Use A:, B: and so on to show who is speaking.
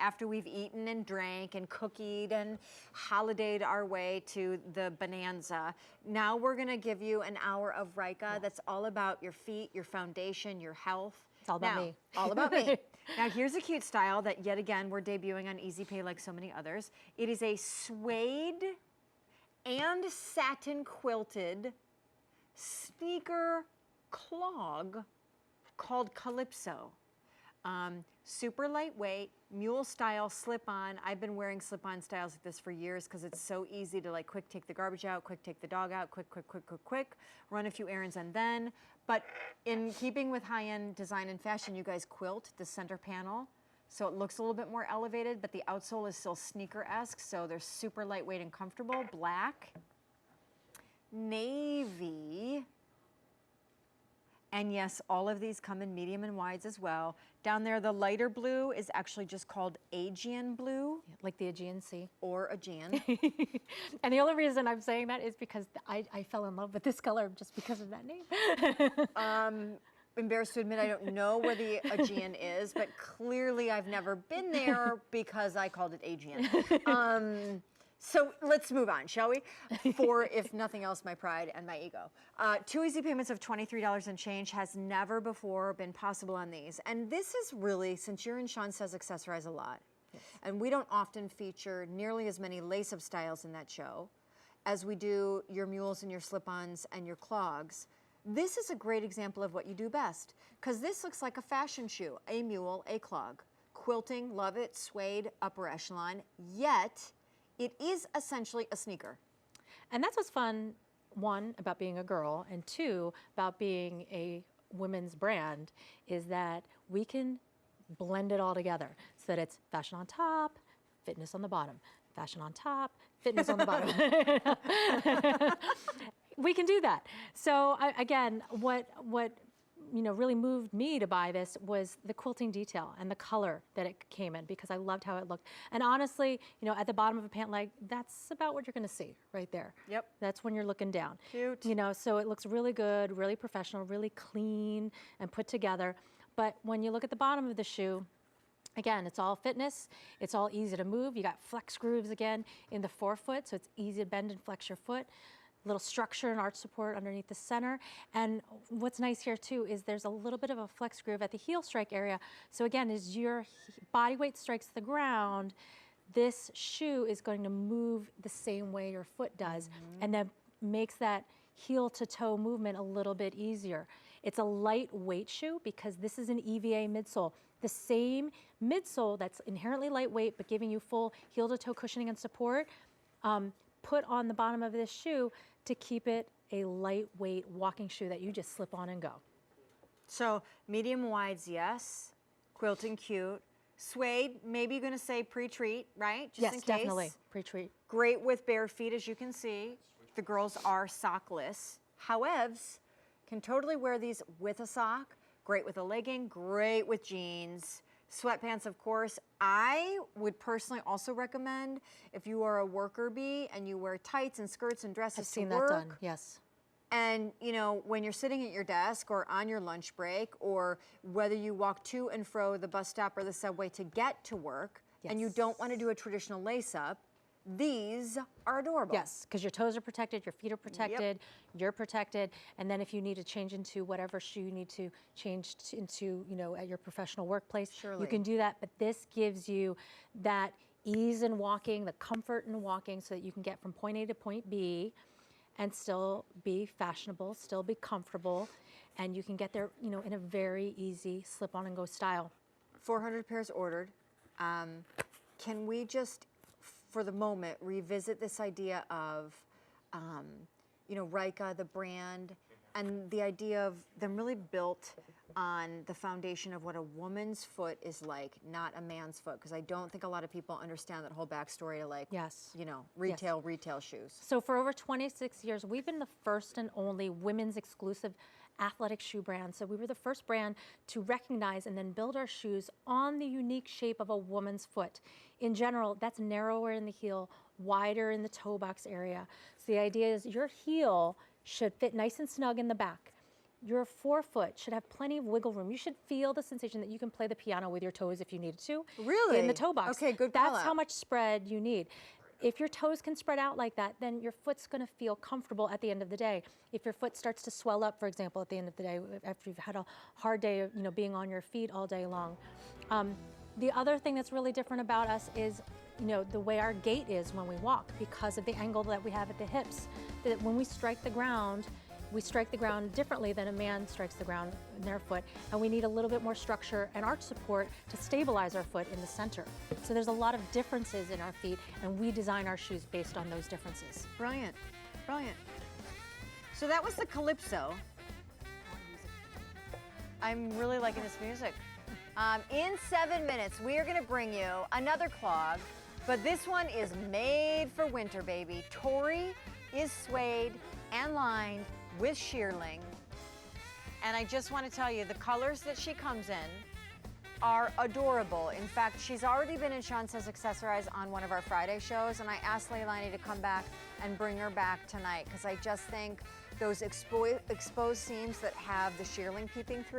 A: after we've eaten and drank and cookied and holidayed our way to the bonanza. Now we're gonna give you an hour of Ryka that's all about your feet, your foundation, your health.
B: It's all about me.
A: All about me. Now here's a cute style that yet again we're debuting on Easy Pay like so many others. It is a suede and satin quilted sneaker clog called Calypso. Super lightweight, mule style slip-on. I've been wearing slip-on styles like this for years because it's so easy to like quick take the garbage out, quick take the dog out, quick, run a few errands and then. But in keeping with high-end design and fashion, you guys quilt the center panel so it looks a little bit more elevated, but the outsole is still sneaker-esque, so they're super lightweight and comfortable. Black, navy, and yes, all of these come in medium and wides as well. Down there, the lighter blue is actually just called Aegean blue.
B: Yeah, like the Aegean Sea.
A: Or Aegean.
B: And the only reason I'm saying that is because I fell in love with this color just because of that name.
A: Embarrassed to admit I don't know where the Aegean is, but clearly I've never been there because I called it Aegean. So let's move on, shall we? For, if nothing else, my pride and my ego. 2 easy payments of $23 and change has never before been possible on these. And this is really, since you're in Shawn Says Accessorize a lot, yes, and we don't often feature nearly as many lace-up styles in that show as we do your mules and your slip-ons and your clogs. This is a great example of what you do best, because this looks like a fashion shoe, a mule, a clog. Quilting, love it, suede, upper echelon, yet it is essentially a sneaker.
B: And that's what's fun, one, about being a girl, and two, about being a women's brand, is that we can blend it all together so that it's fashion on top, fitness on the bottom, fashion on top, fitness on the bottom. We can do that. So again, what really moved me to buy this was the quilting detail and the color that it came in, because I loved how it looked. And honestly, at the bottom of a pant leg, that's about what you're gonna see right there.
A: Yep.
B: That's when you're looking down.
A: Cute.
B: So it looks really good, really professional, really clean and put together. But when you look at the bottom of the shoe, again, it's all fitness, it's all easy to move. You got flex grooves again in the forefoot, so it's easy to bend and flex your foot. Little structure and arch support underneath the center. And what's nice here too is there's a little bit of a flex groove at the heel strike area. So again, as your body weight strikes the ground, this shoe is going to move the same way your foot does, and then makes that heel to toe movement a little bit easier. It's a lightweight shoe because this is an EVA midsole. The same midsole that's inherently lightweight but giving you full heel to toe cushioning and support, put on the bottom of this shoe to keep it a lightweight walking shoe that you just slip on and go.
A: So medium wides, yes. Quilting, cute. Suede, maybe you're gonna say pre-treat, right? Just
B: yes,
A: in case.
B: Definitely, pre-treat.
A: Great with bare feet, as you can see. The girls are sockless. However, can totally wear these with a sock. Great with a legging, great with jeans. Sweatpants, of course. I would personally also recommend if you are a worker bee and you wear tights and skirts and dresses
B: I've seen
A: to work.
B: that done, yes.
A: And when you're sitting at your desk or on your lunch break, or whether you walk to and fro the bus stop or the subway to get to work,
B: yes,
A: and you don't want to do a traditional lace up, these are adorable.
B: Yes, because your toes are protected, your feet are protected, you're protected, and then if you need to change into whatever shoe you need to change into, at your professional workplace,
A: Surely,
B: you can do that. But this gives you that ease in walking, the comfort in walking, so that you can get from point A to point B and still be fashionable, still be comfortable, and you can get there, in a very easy slip-on and go style.
A: 400 pairs ordered. Can we just, for the moment, revisit this idea of, Ryka, the brand, and the idea of them really built on the foundation of what a woman's foot is like, not a man's foot, because I don't think a lot of people understand that whole backstory to
B: yes,
A: retail shoes.
B: So for over 26 years, we've been the first and only women's exclusive athletic shoe brand. So we were the first brand to recognize and then build our shoes on the unique shape of a woman's foot. In general, that's narrower in the heel, wider in the toe box area. So the idea is your heel should fit nice and snug in the back. Your forefoot should have plenty of wiggle room. You should feel the sensation that you can play the piano with your toes if you needed to.
A: Really?
B: In the toe box.
A: Okay, good
B: That's
A: call
B: how
A: out.
B: much spread you need. If your toes can spread out like that, then your foot's going to feel comfortable at the end of the day. If your foot starts to swell up, for example, at the end of the day, after you've had a hard day of being on your feet all day long. The other thing that's really different about us is the way our gait is when we walk, because of the angle that we have at the hips. That when we strike the ground differently than a man strikes the ground in their foot, and we need a little bit more structure and arch support to stabilize our foot in the center. So there's a lot of differences in our feet, and we design our shoes based on those differences.
A: Brilliant, brilliant. So that was the Calypso. I'm really liking this music. In 7 minutes, we are gonna bring you another clog, but this one is made for winter, baby. Tori is suede and lined with shearling. And I just want to tell you, the colors that she comes in are adorable. In fact, she's already been in Shawn Says Accessorize on one of our Friday shows, and I asked Leilani to come back and bring her back tonight, because I just think those exposed seams that have the shearling peeping through